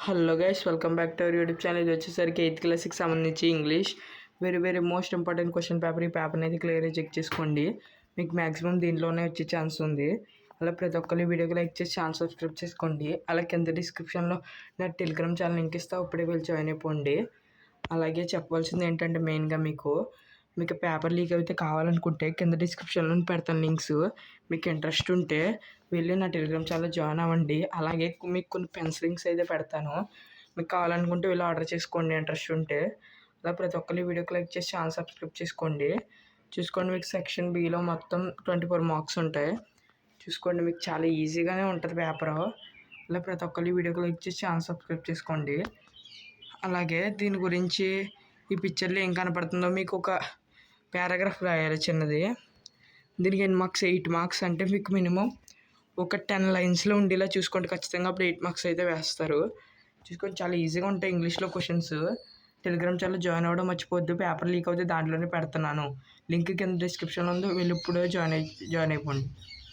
Hello guys, welcome back to our YouTube channel. ఇది వచ్చేసరికి 8th క్లాస్కి సంబంధించి English very most important question paper. ఈ పేపర్ అనేది క్లియర్గా చెక్ చేసుకోండి. మీకు మ్యాక్సిమం దీంట్లోనే వచ్చే ఛాన్స్ ఉంది. అలా ప్రతి ఒక్కరు వీడియోకి లైక్ చేసి ఛానల్ సబ్స్క్రైబ్ చేసుకోండి. అలా కింద డిస్క్రిప్షన్లో నా టెలిగ్రామ్ ఛానల్ లింక్ ఇస్తా, ఇప్పుడే వెళ్ళి జాయిన్ అయిపోండి. అలాగే చెప్పవలసింది ఏంటంటే మెయిన్గా మీకు పేపర్ లీక్ అయితే కావాలనుకుంటే కింద డిస్క్రిప్షన్లో పెడతాను లింక్స్. మీకు ఇంట్రెస్ట్ ఉంటే వెళ్ళి నా టెలిగ్రామ్ ఛానల్ జాయిన్ అవ్వండి. అలాగే మీకు కొన్ని పెన్స్ లింక్స్ అయితే పెడతాను, మీకు కావాలనుకుంటే వెళ్ళి ఆర్డర్ చేసుకోండి ఇంట్రెస్ట్ ఉంటే. అలా ప్రతి ఒక్కరు వీడియోకి లైక్ చేసి ఛానల్ సబ్స్క్రైబ్ చేసుకోండి. చూసుకోండి, మీకు సెక్షన్ బిలో మొత్తం 24 మార్క్స్ ఉంటాయి. చూసుకోండి, మీకు చాలా ఈజీగానే ఉంటుంది పేపరు. అలా ప్రతి ఒక్కరు వీడియోకి లైక్ చేసి ఛానల్ సబ్స్క్రైబ్ చేసుకోండి. అలాగే దీని గురించి ఈ పిక్చర్లో ఏం కనపడుతుందో మీకు ఒక పారాగ్రాఫ్ రాయాలి చిన్నది. దీనికి ఎన్ని మార్క్స్? 8 మార్క్స్. అంటే మీకు మినిమం ఒక 10 లైన్స్లో ఉండేలా చూసుకోండి ఖచ్చితంగా, అప్పుడు 8 మార్క్స్ అయితే వేస్తారు. చూసుకొని చాలా ఈజీగా ఉంటాయి ఇంగ్లీష్లో క్వశ్చన్స్. టెలిగ్రామ్ ఛానల్ జాయిన్ అవ్వడం మర్చిపోద్దు. పేపర్ లీక్ అవుతే దాంట్లోనే పెడుతున్నాను, లింక్ కింద డిస్క్రిప్షన్లో ఉంది. వెళ్ళి ఇప్పుడు జాయిన్ అయిపోండి.